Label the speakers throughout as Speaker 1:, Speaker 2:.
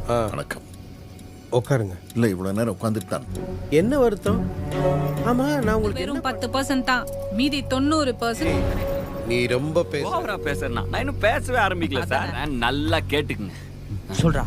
Speaker 1: வணக்கம்.
Speaker 2: உட்காருங்க.
Speaker 1: இல்லை, இவ்வளோ நேரம் உட்காந்துட்டு தான்.
Speaker 2: என்ன வருத்தம்? ஆமா, நான் உங்களுக்கு
Speaker 3: வெறும் 10% தான், மீதி 90%.
Speaker 2: நீ ரொம்ப
Speaker 4: ஓவரா பேசுறேன்னா நான் இன்னும் பேசவே ஆரம்பிக்கல சார். நல்லா கேட்டுக்குங்க.
Speaker 5: சொல்றா.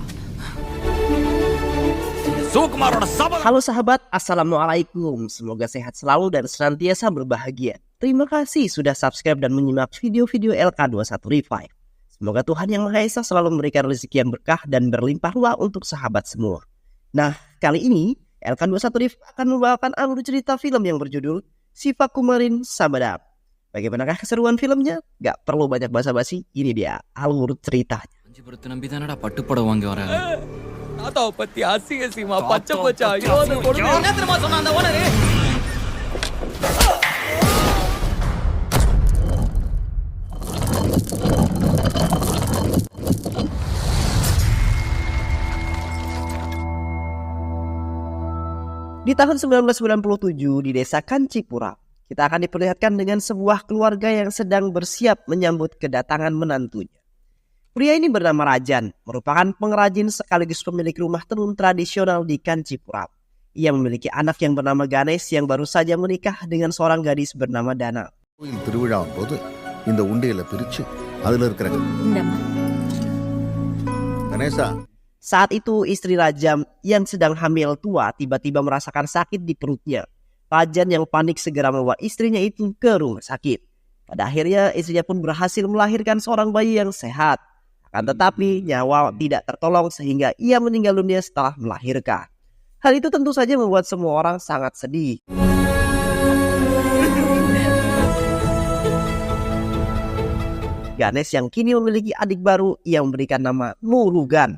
Speaker 4: சுகுமாரோட சபலம்.
Speaker 5: Halo sahabat, assalamualaikum. Semoga sehat selalu dan senantiasa berbahagia. Terima kasih sudah subscribe dan menyimak video-video LK21 Revive. Semoga Tuhan Yang Maha Esa selalu memberikan rezeki yang berkah dan berlimpah ruah untuk sahabat semua. Nah, kali ini LK21 Revive akan membawakan alur cerita film yang berjudul Siva Kumarin Sabadap. Bagaimanakah keseruan filmnya? Gak perlu banyak basa-basi, ini dia alur ceritanya.
Speaker 4: காஞ்சிபுரத்தை நம்பி தானடா பட்டுப்படம் வாங்கி வரேன்.
Speaker 6: தாத்தாவை பத்தி அசிங்கமா பச்சை பச்சை ஐயோ அந்த கொடுமை என்ன தெரியுமா சொன்ன அந்த owner?
Speaker 5: Di tahun 1997 di desa Kancipura, kita akan diperlihatkan dengan sebuah keluarga yang sedang bersiap menyambut kedatangan menantunya. Pria ini bernama Rajan, merupakan pengrajin sekaligus pemilik rumah tenun tradisional di Kancipura. Ia memiliki anak yang bernama Ganesh yang baru saja menikah dengan seorang gadis bernama Dana.
Speaker 1: கோயில் திருவிழாவின் போது இந்த உண்டையில பிரிச்சு அதுல இருக்கிற Ganesha.
Speaker 5: Saat itu istri Rajam yang sedang hamil tua tiba-tiba merasakan sakit di perutnya. Rajan yang panik segera membawa istrinya itu ke rumah sakit. Pada akhirnya istrinya pun berhasil melahirkan seorang bayi yang sehat. Akan tetapi nyawa tidak tertolong sehingga ia meninggal dunia setelah melahirkan. Hal itu tentu saja membuat semua orang sangat sedih. Ganesh yang kini memiliki adik baru yang memberikan nama Murugan.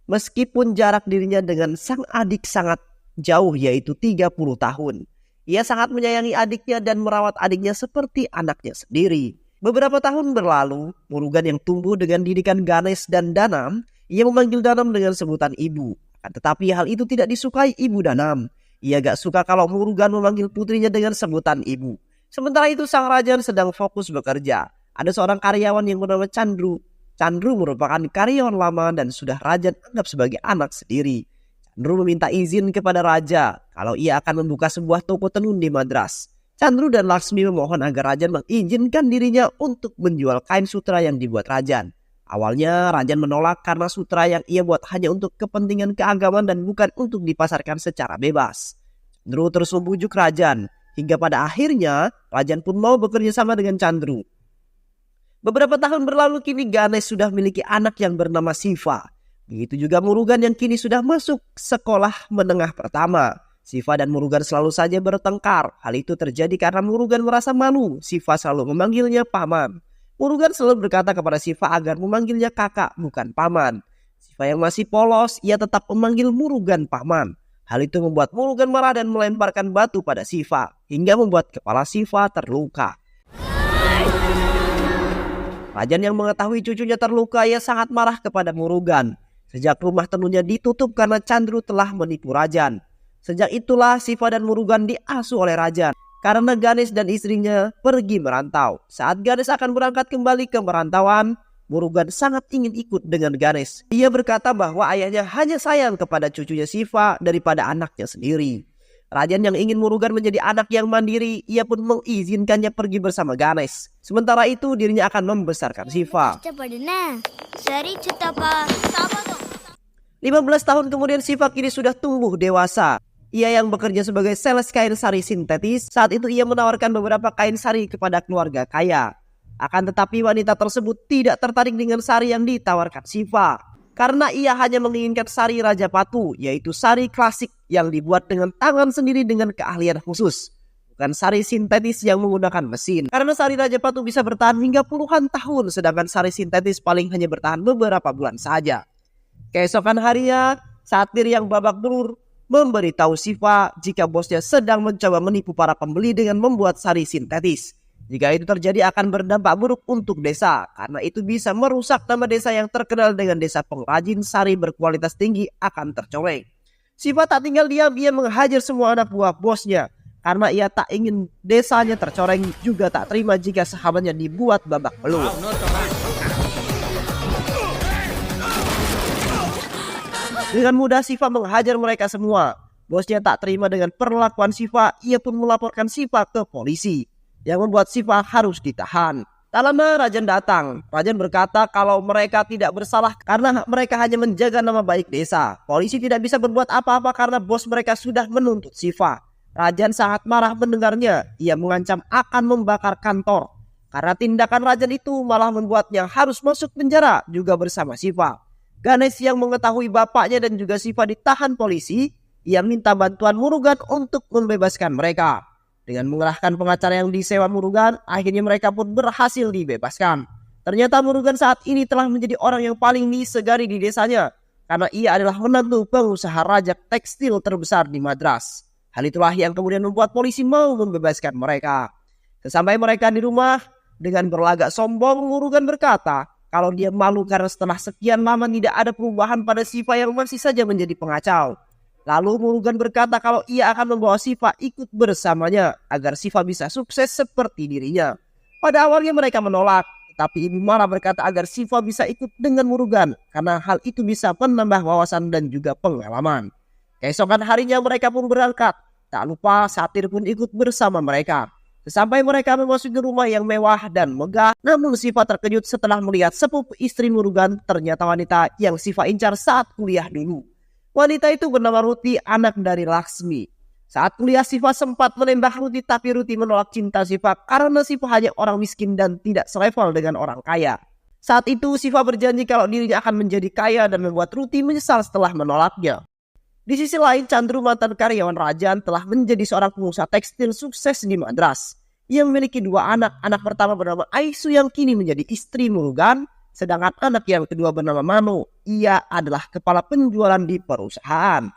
Speaker 5: Meskipun jarak dirinya dengan sang adik sangat jauh yaitu 30 tahun. Ia sangat menyayangi adiknya dan merawat adiknya seperti anaknya sendiri. Beberapa tahun berlalu, Murugan yang tumbuh dengan didikan Ganesh dan Danam, ia memanggil Danam dengan sebutan ibu. Tetapi hal itu tidak disukai ibu Danam. Ia gak suka kalau Murugan memanggil putrinya dengan sebutan ibu. Sementara itu sang Rajan sedang fokus bekerja. Ada seorang karyawan yang bernama Chandru. Chandru merupakan karyawan lama dan sudah Rajan anggap sebagai anak sendiri. Chandru meminta izin kepada Raja kalau ia akan membuka sebuah toko tenun di Madras. Chandru dan Laksmi memohon agar Rajan mengizinkan dirinya untuk menjual kain sutra yang dibuat Rajan. Awalnya Rajan menolak karena sutra yang ia buat hanya untuk kepentingan keagamaan dan bukan untuk dipasarkan secara bebas. Chandru terus membujuk Rajan hingga pada akhirnya Rajan pun mau bekerja sama dengan Chandru. Beberapa tahun berlalu kini Ganesh sudah memiliki anak yang bernama Siva. Begitu juga Murugan yang kini sudah masuk sekolah menengah pertama. Siva dan Murugan selalu saja bertengkar. Hal itu terjadi karena Murugan merasa malu. Siva selalu memanggilnya paman. Murugan selalu berkata kepada Siva agar memanggilnya kakak bukan paman. Siva yang masih polos, ia tetap memanggil Murugan paman. Hal itu membuat Murugan marah dan melemparkan batu pada Siva hingga membuat kepala Siva terluka. Rajan yang mengetahui cucunya terluka, ia sangat marah kepada Murugan. Sejak rumah tenunnya ditutup karena Chandru telah menipu Rajan. Sejak itulah Siva dan Murugan diasuh oleh Rajan karena Ganesh dan istrinya pergi merantau. Saat Ganesh akan berangkat kembali ke perantauan, Murugan sangat ingin ikut dengan Ganesh. Ia berkata bahwa ayahnya hanya sayang kepada cucunya Siva daripada anaknya sendiri. Rajan yang ingin Murugan menjadi anak yang mandiri, ia pun mengizinkannya pergi bersama Ganesh. Sementara itu dirinya akan membesarkan Siva. 15 tahun kemudian Siva kini sudah tumbuh dewasa. Ia yang bekerja sebagai sales kain sari sintetis, saat itu ia menawarkan beberapa kain sari kepada keluarga kaya. Akan tetapi wanita tersebut tidak tertarik dengan sari yang ditawarkan Siva. Karena ia hanya menginginkan sari Rajapatu, yaitu sari klasik yang dibuat dengan tangan sendiri dengan keahlian khusus. Bukan sari sintetis yang menggunakan mesin. Karena sari Rajapatu bisa bertahan hingga puluhan tahun, sedangkan sari sintetis paling hanya bertahan beberapa bulan saja. Keesokan harinya, satir yang babak belur memberitahu Siva jika bosnya sedang mencoba menipu para pembeli dengan membuat sari sintetis. Jika itu terjadi akan berdampak buruk untuk desa, karena itu bisa merusak nama desa yang terkenal dengan desa pengrajin sari berkualitas tinggi akan tercoreng. Siva tak tinggal diam, ia menghajar semua anak buah bosnya. Karena ia tak ingin desanya tercoreng, juga tak terima jika sahabatnya dibuat babak belur. Dengan mudah Siva menghajar mereka semua. Bosnya tak terima dengan perlakuan Siva, ia pun melaporkan Siva ke polisi, yang membuat Siva harus ditahan. Tak lama Rajan datang. Rajan berkata kalau mereka tidak bersalah karena mereka hanya menjaga nama baik desa. Polisi tidak bisa berbuat apa-apa karena bos mereka sudah menuntut Siva. Rajan sangat marah mendengarnya. Ia mengancam akan membakar kantor. Karena tindakan Rajan itu malah membuatnya harus masuk penjara juga bersama Siva. Ganesh yang mengetahui bapaknya dan juga Siva ditahan polisi, ia minta bantuan Murugan untuk membebaskan mereka. Dengan mengerahkan pengacara yang disewa Murugan, akhirnya mereka pun berhasil dibebaskan. Ternyata Murugan saat ini telah menjadi orang yang paling disegani di desanya, karena ia adalah menantu pengusaha raja tekstil terbesar di Madras. Hal itulah yang kemudian membuat polisi mau membebaskan mereka. Sesampai mereka di rumah, dengan berlagak sombong Murugan berkata kalau dia malu karena setelah sekian lama tidak ada perubahan pada Siva yang masih saja menjadi pengacau. Lalu Murugan berkata kalau ia akan membawa Siva ikut bersamanya agar Siva bisa sukses seperti dirinya. Pada awalnya mereka menolak, tapi ibu malah berkata agar Siva bisa ikut dengan Murugan karena hal itu bisa menambah wawasan dan juga pengalaman. Keesokan harinya mereka pun berangkat. Tak lupa Satir pun ikut bersama mereka. Sesampai mereka memasuki rumah yang mewah dan megah, namun Siva terkejut setelah melihat sepupu istri Murugan ternyata wanita yang Siva incar saat kuliah dulu. Wanita itu bernama Ruti, anak dari Laksmi. Saat kuliah Siva sempat menembak Ruti, tapi Ruti menolak cinta Siva karena Siva hanya orang miskin dan tidak selevel dengan orang kaya. Saat itu Siva berjanji kalau dirinya akan menjadi kaya dan membuat Ruti menyesal setelah menolaknya. Di sisi lain, Chandru mantan karyawan Rajan telah menjadi seorang pengusaha tekstil sukses di Madras. Ia memiliki 2 anak. Anak pertama bernama Aisu yang kini menjadi istri Murugan. Sedangkan anak yang kedua bernama Mano. Ia adalah kepala penjualan di perusahaan.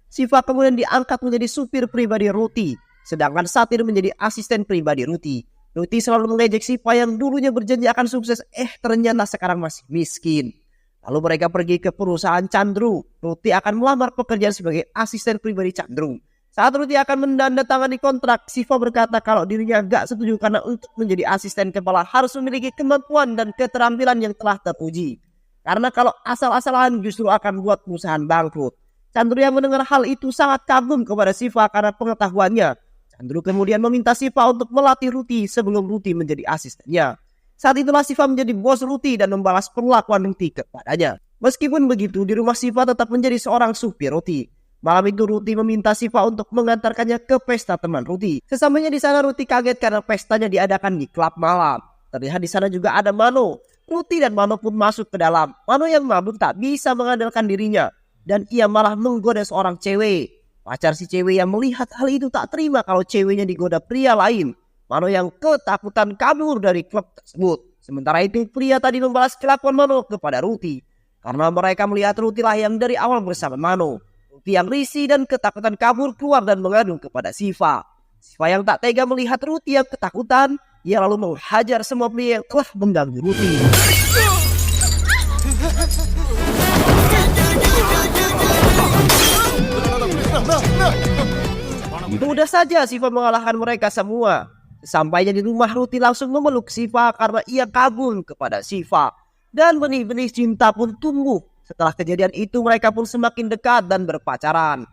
Speaker 5: Siva kemudian diangkat menjadi supir pribadi Ruti. Sedangkan Satir menjadi asisten pribadi Ruti. Ruti selalu mengejek Siva yang dulunya berjanji akan sukses. Ternyata sekarang masih miskin. Lalu mereka pergi ke perusahaan Chandru. Ruti akan melamar pekerjaan sebagai asisten pribadi Chandru. Saat Ruti akan menandatangani kontrak, Siva berkata kalau dirinya gak setuju karena untuk menjadi asisten kepala harus memiliki kemampuan dan keterampilan yang telah teruji. Karena kalau asal-asalan justru akan buat perusahaan bangkrut. Chandru yang mendengar hal itu sangat kagum kepada Siva karena pengetahuannya. Chandru kemudian meminta Siva untuk melatih Ruti sebelum Ruti menjadi asistennya. Saat itulah Siva menjadi bos Ruti dan membalas perlakuan Ruti kepadanya. Meskipun begitu, di rumah Siva tetap menjadi seorang supir Ruti. Malam itu Ruti meminta Siva untuk mengantarkannya ke pesta teman Ruti. Sesampainya di sana Ruti kaget karena pestanya diadakan di klub malam. Terlihat di sana juga ada Mano. Ruti dan Mano pun masuk ke dalam. Mano yang mabuk tak bisa mengandalkan dirinya dan ia malah menggoda seorang cewek. Pacar si cewek yang melihat hal itu tak terima kalau ceweknya digoda pria lain. Mano yang ketakutan kabur dari klub tersebut. Sementara itu pria tadi membalas kelakuan Mano kepada Ruti. Karena mereka melihat Ruti lah yang dari awal bersama Mano. Ruti yang risih dan ketakutan kabur keluar dan mengadu kepada Siva. Siva yang tak tega melihat Ruti yang ketakutan. Ia lalu menghajar semua pria yang telah mengganggu Ruti. Mudah saja Siva mengalahkan mereka semua. Sampainya di rumah Ruti langsung memeluk Siva karena ia kagum kepada Siva. Dan benih-benih cinta pun tumbuh. Setelah kejadian itu mereka pun semakin dekat dan berpacaran.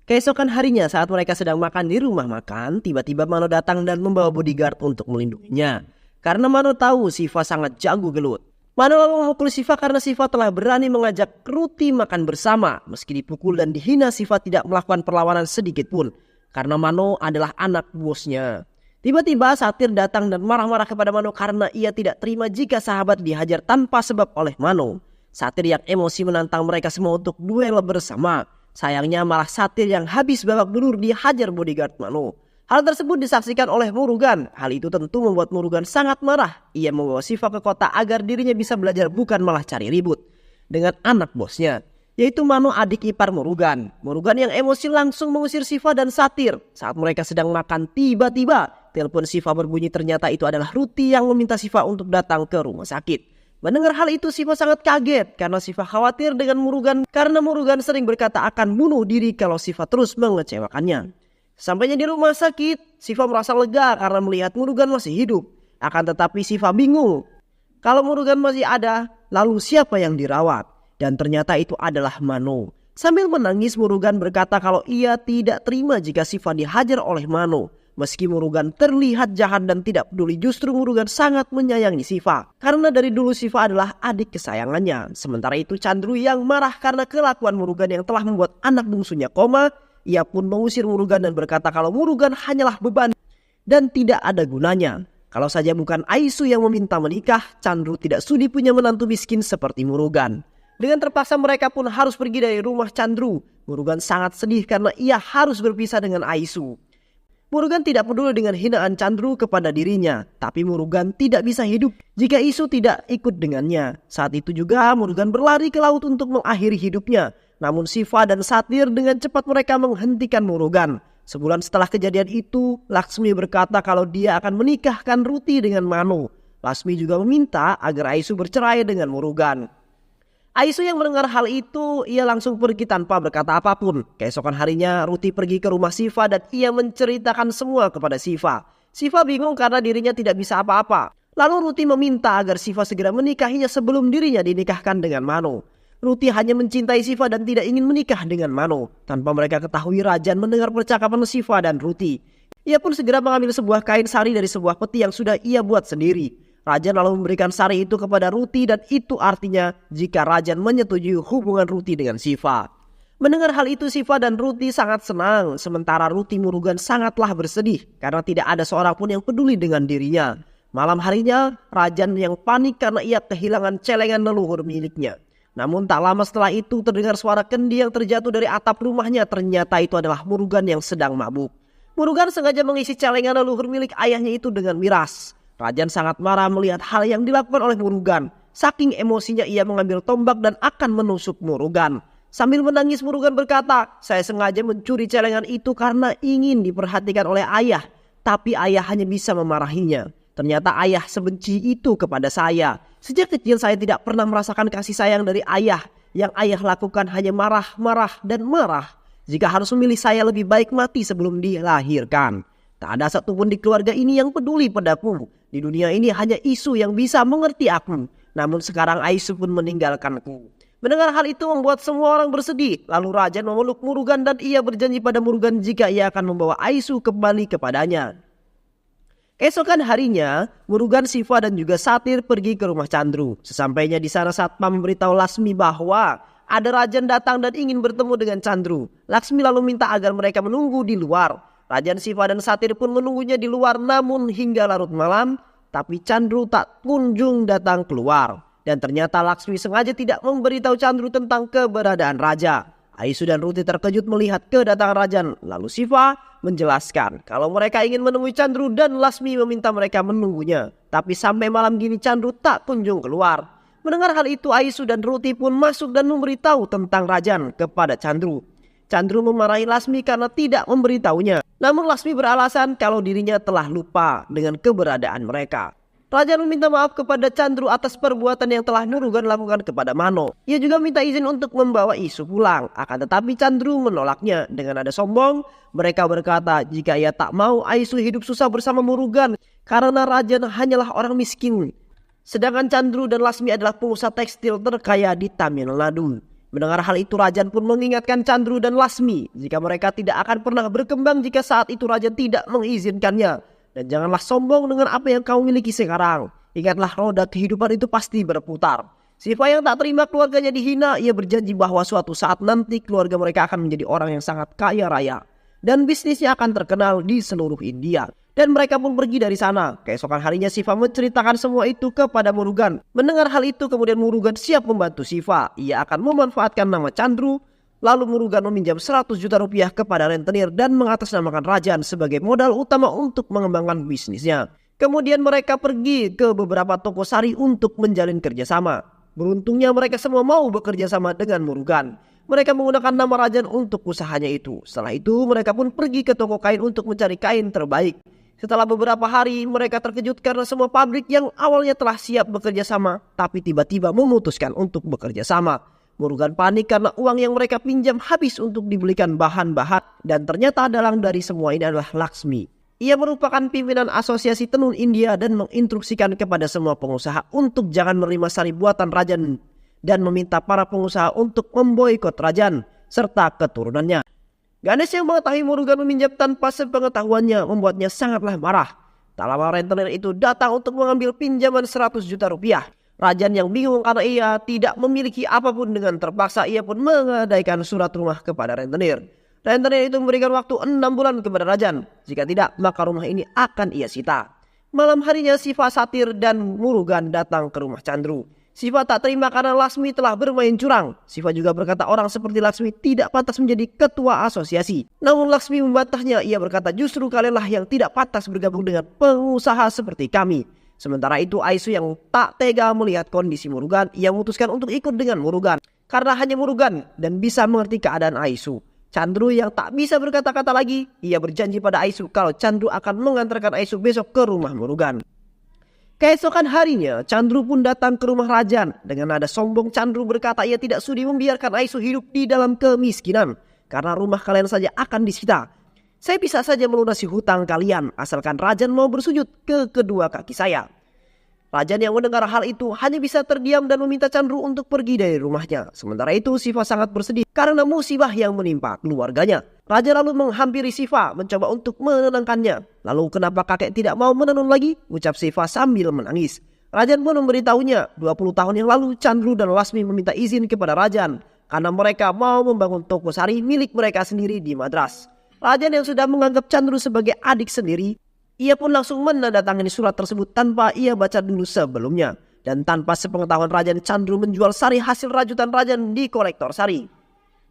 Speaker 5: Keesokan harinya saat mereka sedang makan di rumah makan, tiba-tiba Mano datang dan membawa bodyguard untuk melindunginya. Karena Mano tahu Siva sangat jago gelut. Mano lalu memukul Siva karena Siva telah berani mengajak Ruti makan bersama. Meski dipukul dan dihina, Siva tidak melakukan perlawanan sedikit pun. Karena Mano adalah anak bosnya. Tiba-tiba Satir datang dan marah-marah kepada Mano karena ia tidak terima jika sahabat dihajar tanpa sebab oleh Mano. Satir yang emosi menantang mereka semua untuk duel bersama. Sayangnya malah Satir yang habis babak belur dihajar bodyguard Mano. Hal tersebut disaksikan oleh Murugan. Hal itu tentu membuat Murugan sangat marah. Ia membawa Siva ke kota agar dirinya bisa belajar bukan malah cari ribut dengan anak bosnya, yaitu Mano, adik ipar Murugan. Murugan yang emosi langsung mengusir Siva dan Satir. Saat mereka sedang makan, tiba-tiba telepon Siva berbunyi. Ternyata itu adalah Ruti yang meminta Siva untuk datang ke rumah sakit. Mendengar hal itu Siva sangat kaget karena Siva khawatir dengan Murugan karena Murugan sering berkata akan bunuh diri kalau Siva terus mengecewakannya. Sampainya di rumah sakit, Siva merasa lega karena melihat Murugan masih hidup. Akan tetapi Siva bingung. Kalau Murugan masih ada, lalu siapa yang dirawat? Dan ternyata itu adalah Mano. Sambil menangis, Murugan berkata kalau ia tidak terima jika Shiva dihajar oleh Mano. Meski Murugan terlihat jahat dan tidak peduli, justru Murugan sangat menyayangi Shiva. Karena dari dulu Shiva adalah adik kesayangannya. Sementara itu Chandru yang marah karena kelakuan Murugan yang telah membuat anak bungsunya koma. Ia pun mengusir Murugan dan berkata kalau Murugan hanyalah beban dan tidak ada gunanya. Kalau saja bukan Aisu yang meminta menikah, Chandru tidak sudi punya menantu miskin seperti Murugan. Dengan terpaksa mereka pun harus pergi dari rumah Chandru. Murugan sangat sedih karena ia harus berpisah dengan Aisu. Murugan tidak peduli dengan hinaan Chandru kepada dirinya, tapi Murugan tidak bisa hidup jika Isu tidak ikut dengannya. Saat itu juga Murugan berlari ke laut untuk mengakhiri hidupnya. Namun Shiva dan Satir dengan cepat mereka menghentikan Murugan. Sebulan setelah kejadian itu, Laksmi berkata kalau dia akan menikahkan Ruti dengan Mano. Laksmi juga meminta agar Aisu bercerai dengan Murugan. Aisu yang mendengar hal itu, ia langsung pergi tanpa berkata apapun. Keesokan harinya, Ruti pergi ke rumah Shiva dan ia menceritakan semua kepada Shiva. Shiva bingung karena dirinya tidak bisa apa-apa. Lalu Ruti meminta agar Shiva segera menikahinya sebelum dirinya dinikahkan dengan Mano. Ruti hanya mencintai Shiva dan tidak ingin menikah dengan Mano. Tanpa mereka ketahui, Rajan mendengar percakapan Shiva dan Ruti. Ia pun segera mengambil sebuah kain sari dari sebuah peti yang sudah ia buat sendiri. Rajan lalu memberikan sari itu kepada Ruti dan itu artinya jika Rajan menyetujui hubungan Ruti dengan Shiva. Mendengar hal itu Shiva dan Ruti sangat senang, sementara Ruti Murugan sangatlah bersedih karena tidak ada seorang pun yang peduli dengan dirinya. Malam harinya Rajan yang panik karena ia kehilangan celengan leluhur miliknya. Namun tak lama setelah itu terdengar suara kendi yang terjatuh dari atap rumahnya. Ternyata itu adalah Murugan yang sedang mabuk. Murugan sengaja mengisi celengan leluhur milik ayahnya itu dengan miras. Rajan sangat marah melihat hal yang dilakukan oleh Murugan. Saking emosinya ia mengambil tombak dan akan menusuk Murugan. Sambil menangis Murugan berkata, saya sengaja mencuri celengan itu karena ingin diperhatikan oleh ayah. Tapi ayah hanya bisa memarahinya. Ternyata ayah sebenci itu kepada saya. Sejak kecil saya tidak pernah merasakan kasih sayang dari ayah. Yang ayah lakukan hanya marah, marah, dan marah. Jika harus memilih saya lebih baik mati sebelum dilahirkan. Tak ada satupun di keluarga ini yang peduli padaku. Di dunia ini hanya Isu yang bisa mengerti aku. Namun sekarang Aisu pun meninggalkanku. Mendengar hal itu membuat semua orang bersedih. Lalu Rajan memeluk Murugan dan ia berjanji pada Murugan jika ia akan membawa Aisu kembali kepadanya. Keesokan harinya, Murugan, Shiva dan juga Satir pergi ke rumah Chandru. Sesampainya di sana Satpam memberitahu Laksmi bahwa ada Rajan datang dan ingin bertemu dengan Chandru. Laksmi lalu minta agar mereka menunggu di luar. Rajan, Shiva dan Satir pun menunggunya di luar, namun hingga larut malam, tapi Chandru tak kunjung datang keluar. Dan ternyata Laksmi sengaja tidak memberitahu Chandru tentang keberadaan Raja. Aisu dan Ruti terkejut melihat kedatangan Rajan. Lalu Shiva menjelaskan kalau mereka ingin menemui Chandru dan Laksmi meminta mereka menunggunya. Tapi sampai malam gini Chandru tak kunjung keluar. Mendengar hal itu Aisu dan Ruti pun masuk dan memberitahu tentang Rajan kepada Chandru. Chandru memarahi Laksmi karena tidak memberitahunya. Namun Laksmi beralasan kalau dirinya telah lupa dengan keberadaan mereka. Rajan meminta maaf kepada Chandru atas perbuatan yang telah Murugan lakukan kepada Mano. Ia juga minta izin untuk membawa Isu pulang. Akan tetapi Chandru menolaknya. Dengan nada sombong, mereka berkata jika ia tak mau Aisu hidup susah bersama Murugan karena Rajan hanyalah orang miskin. Sedangkan Chandru dan Laksmi adalah pengusaha tekstil terkaya di Tamil Nadu. Mendengar hal itu Rajan pun mengingatkan Chandru dan Laksmi jika mereka tidak akan pernah berkembang jika saat itu Rajan tidak mengizinkannya. Dan janganlah sombong dengan apa yang kau miliki sekarang. Ingatlah roda kehidupan itu pasti berputar. Shiva yang tak terima keluarganya dihina, ia berjanji bahwa suatu saat nanti keluarga mereka akan menjadi orang yang sangat kaya raya. Dan bisnisnya akan terkenal di seluruh India. Dan mereka pun pergi dari sana. Keesokan harinya Shiva menceritakan semua itu kepada Murugan. Mendengar hal itu kemudian Murugan siap membantu Shiva. Ia akan memanfaatkan nama Chandru. Lalu Murugan meminjam 100 juta rupiah kepada rentenir dan mengatasnamakan Rajan sebagai modal utama untuk mengembangkan bisnisnya. Kemudian mereka pergi ke beberapa toko sari untuk menjalin kerjasama. Beruntungnya mereka semua mau bekerja sama dengan Murugan. Mereka menggunakan nama Rajan untuk usahanya itu. Setelah itu mereka pun pergi ke toko kain untuk mencari kain terbaik. Setelah beberapa hari mereka terkejut karena semua pabrik yang awalnya telah siap bekerja sama tapi tiba-tiba memutuskan untuk bekerja sama. Murugan panik karena uang yang mereka pinjam habis untuk dibelikan bahan-bahan dan ternyata dalang dari semua ini adalah Laksmi. Ia merupakan pimpinan asosiasi tenun India dan menginstruksikan kepada semua pengusaha untuk jangan menerima sari buatan Rajan dan meminta para pengusaha untuk memboikot Rajan serta keturunannya. Ganesh yang mengetahui Murugan meminjam tanpa sepengetahuannya membuatnya sangatlah marah. Tak lama rentenir itu datang untuk mengambil pinjaman 100 juta rupiah. Rajan yang bingung karena ia tidak memiliki apapun, dengan terpaksa ia pun menggadaikan surat rumah kepada rentenir. Rentenir itu memberikan waktu 6 bulan kepada Rajan. Jika tidak, maka rumah ini akan ia sita. Malam harinya Siva, Satir, dan Murugan datang ke rumah Chandru. Siva tak terima karena Laksmi telah bermain curang. Siva juga berkata orang seperti Laksmi tidak pantas menjadi ketua asosiasi. Namun Laksmi membantahnya. Ia berkata justru kalianlah yang tidak pantas bergabung dengan pengusaha seperti kami. Sementara itu Aisu yang tak tega melihat kondisi Murugan, ia memutuskan untuk ikut dengan Murugan. Karena hanya Murugan dan bisa mengerti keadaan Aisu. Chandru yang tak bisa berkata-kata lagi, ia berjanji pada Aisu kalau Chandru akan mengantarkan Aisu besok ke rumah Murugan. Keesokan harinya, Chandru pun datang ke rumah Rajan. Dengan nada sombong, Chandru berkata ia tidak sudi membiarkan Aisu hidup di dalam kemiskinan, karena rumah kalian saja akan disita. Saya bisa saja melunasi hutang kalian, asalkan Rajan mau bersujud ke kedua kaki saya. Rajan yang mendengar hal itu hanya bisa terdiam dan meminta Chandru untuk pergi dari rumahnya. Sementara itu Siva sangat bersedih karena musibah yang menimpa keluarganya. Raja lalu menghampiri Siva mencoba untuk menenangkannya. Lalu kenapa kakek tidak mau menenun lagi? Ucap Siva sambil menangis. Rajan pun memberitahunya 20 tahun yang lalu Chandru dan Lasmi meminta izin kepada Rajan karena mereka mau membangun toko sari milik mereka sendiri di Madras. Rajan yang sudah menganggap Chandru sebagai adik sendiri, ia pun langsung menandatangani surat tersebut tanpa ia baca dulu sebelumnya. Dan tanpa sepengetahuan Rajan, Chandru menjual sari hasil rajutan Rajan di kolektor sari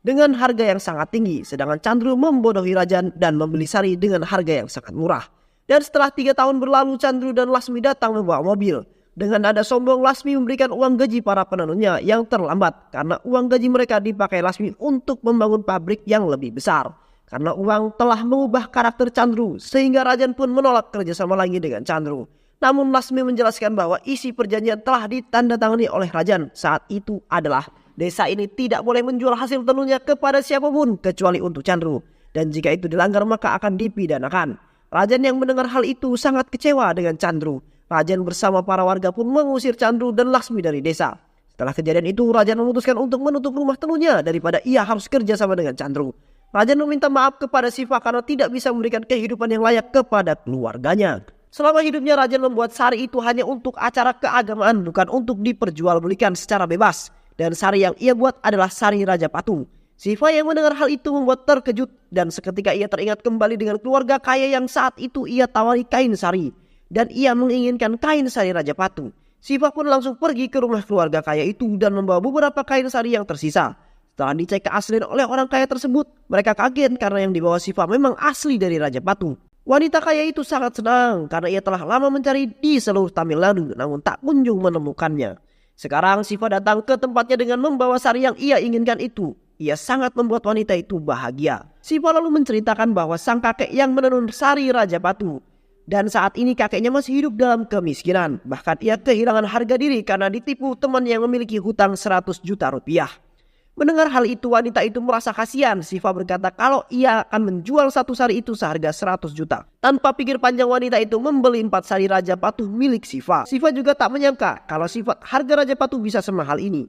Speaker 5: dengan harga yang sangat tinggi. Sedangkan Chandru membodohi Rajan dan membeli sari dengan harga yang sangat murah. Dan setelah 3 tahun berlalu, Chandru dan Lasmi datang membawa mobil. Dengan nada sombong, Lasmi memberikan uang gaji para penenunnya yang terlambat karena uang gaji mereka dipakai Lasmi untuk membangun pabrik yang lebih besar. Karena uang telah mengubah karakter Chandru, sehingga Rajan pun menolak kerjasama lagi dengan Chandru. Namun Lasmi menjelaskan bahwa isi perjanjian telah ditandatangani oleh Rajan saat itu adalah desa ini tidak boleh menjual hasil tenunnya kepada siapapun kecuali untuk Chandru. Dan jika itu dilanggar maka akan dipidanakan. Rajan yang mendengar hal itu sangat kecewa dengan Chandru. Rajan bersama para warga pun mengusir Chandru dan Lasmi dari desa. Setelah kejadian itu Rajan memutuskan untuk menutup rumah tenunnya daripada ia harus kerjasama dengan Chandru. Rajan meminta maaf kepada Siva karena tidak bisa memberikan kehidupan yang layak kepada keluarganya. Selama hidupnya Rajan membuat sari itu hanya untuk acara keagamaan, bukan untuk diperjualbelikan secara bebas. Dan sari yang ia buat adalah sari Raja Patu. Siva yang mendengar hal itu membuat terkejut dan seketika ia teringat kembali dengan keluarga kaya yang saat itu ia tawari kain sari. Dan ia menginginkan kain sari Raja Patu. Siva pun langsung pergi ke rumah keluarga kaya itu dan membawa beberapa kain sari yang tersisa. Setelah dicek keaslian oleh orang kaya tersebut, mereka kaget karena yang dibawa Siva memang asli dari Raja Patu. Wanita kaya itu sangat senang karena ia telah lama mencari di seluruh Tamil Nadu namun tak kunjung menemukannya. Sekarang Siva datang ke tempatnya dengan membawa sari yang ia inginkan itu. Ia sangat membuat wanita itu bahagia. Siva lalu menceritakan bahwa sang kakek yang menenun sari Raja Patu. Dan saat ini kakeknya masih hidup dalam kemiskinan. Bahkan ia kehilangan harga diri karena ditipu teman yang memiliki hutang 100 juta rupiah. Mendengar hal itu wanita itu merasa kasihan. Siva berkata kalau ia akan menjual satu sari itu seharga 100 juta. Tanpa pikir panjang wanita itu membeli 4 sari Raja Patu milik Siva. Siva juga tak menyangka kalau harga Raja Patu bisa semahal ini.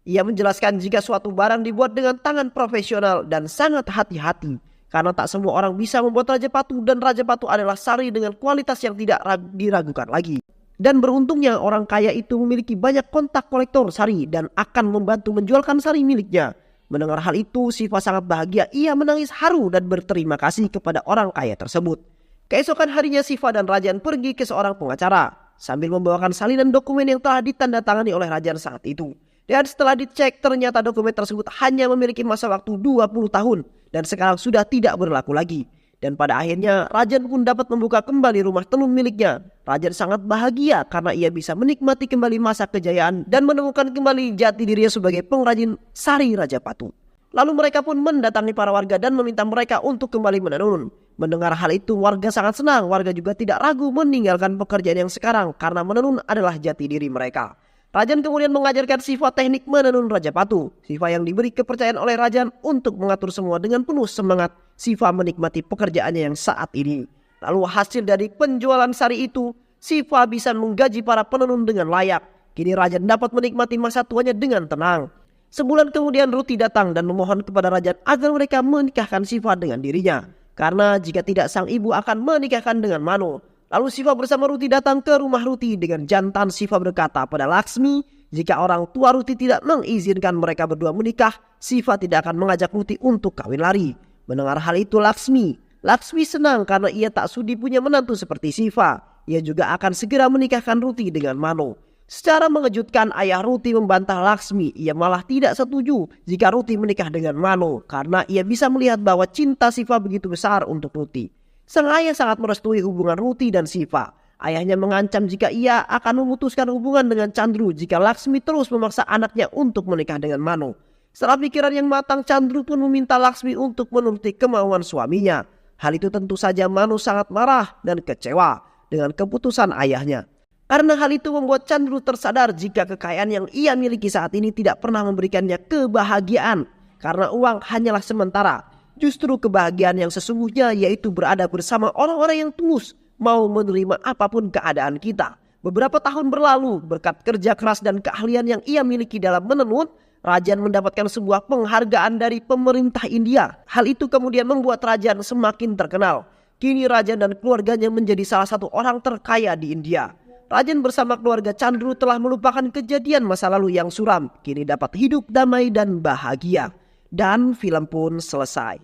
Speaker 5: Ia menjelaskan jika suatu barang dibuat dengan tangan profesional dan sangat hati-hati. Karena tak semua orang bisa membuat Raja Patu dan Raja Patu adalah sari dengan kualitas yang tidak diragukan lagi. Dan beruntungnya orang kaya itu memiliki banyak kontak kolektor sari dan akan membantu menjualkan sari miliknya. Mendengar hal itu Siva sangat bahagia. Ia menangis haru dan berterima kasih kepada orang kaya tersebut. Keesokan harinya Siva dan Rajan pergi ke seorang pengacara sambil membawakan salinan dokumen yang telah ditandatangani oleh Rajan saat itu. Dan setelah dicek ternyata dokumen tersebut hanya memiliki masa waktu 20 tahun dan sekarang sudah tidak berlaku lagi. Dan pada akhirnya Rajan pun dapat membuka kembali rumah tenun miliknya. Rajan sangat bahagia karena ia bisa menikmati kembali masa kejayaan dan menemukan kembali jati dirinya sebagai pengrajin sari Raja Patu. Lalu mereka pun mendatangi para warga dan meminta mereka untuk kembali menenun. Mendengar hal itu warga sangat senang. Warga juga tidak ragu meninggalkan pekerjaan yang sekarang karena menenun adalah jati diri mereka. Rajan kemudian mengajarkan Siva teknik menenun Raja Patu. Siva yang diberi kepercayaan oleh Rajan untuk mengatur semua dengan penuh semangat. Siva menikmati pekerjaannya yang saat ini. Lalu hasil dari penjualan sari itu, Siva bisa menggaji para penenun dengan layak. Kini Rajan dapat menikmati masa tuanya dengan tenang. Sebulan kemudian Ruti datang dan memohon kepada Rajan agar mereka menikahkan Siva dengan dirinya. Karena jika tidak sang ibu akan menikahkan dengan Mano. Lalu Siva bersama Ruti datang ke rumah Ruti. Dengan jantan Siva berkata pada Laksmi, jika orang tua Ruti tidak mengizinkan mereka berdua menikah, Siva tidak akan mengajak Ruti untuk kawin lari. Mendengar hal itu Laksmi senang karena ia tak sudi punya menantu seperti Siva. Ia juga akan segera menikahkan Ruti dengan Mano. Secara mengejutkan ayah Ruti membantah Laksmi. Ia malah tidak setuju jika Ruti menikah dengan Mano karena ia bisa melihat bahwa cinta Siva begitu besar untuk Ruti. Sang ayah sangat merestui hubungan Ruti dan Siva. Ayahnya mengancam jika ia akan memutuskan hubungan dengan Chandru jika Laksmi terus memaksa anaknya untuk menikah dengan Mano. Setelah pikiran yang matang, Chandru pun meminta Laksmi untuk menuruti kemauan suaminya. Hal itu tentu saja Mano sangat marah dan kecewa dengan keputusan ayahnya. Karena hal itu membuat Chandru tersadar jika kekayaan yang ia miliki saat ini tidak pernah memberikannya kebahagiaan. Karena uang hanyalah sementara. Justru kebahagiaan yang sesungguhnya yaitu berada bersama orang-orang yang tulus mau menerima apapun keadaan kita. Beberapa tahun berlalu berkat kerja keras dan keahlian yang ia miliki dalam menenun, Rajan mendapatkan sebuah penghargaan dari pemerintah India. Hal itu kemudian membuat Rajan semakin terkenal. Kini Rajan dan keluarganya menjadi salah satu orang terkaya di India. Rajan bersama keluarga Chandru telah melupakan kejadian masa lalu yang suram. Kini dapat hidup damai dan bahagia. Dan film pun selesai.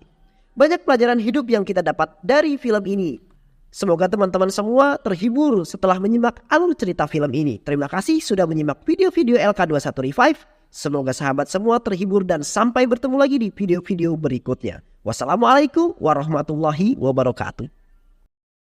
Speaker 5: Banyak pelajaran hidup yang kita dapat dari film ini. Semoga teman-teman semua terhibur setelah menyimak alur cerita film ini. Terima kasih sudah menyimak video-video LK21 Revive. Semoga sahabat semua terhibur dan sampai bertemu lagi di video-video berikutnya. Wassalamualaikum warahmatullahi wabarakatuh.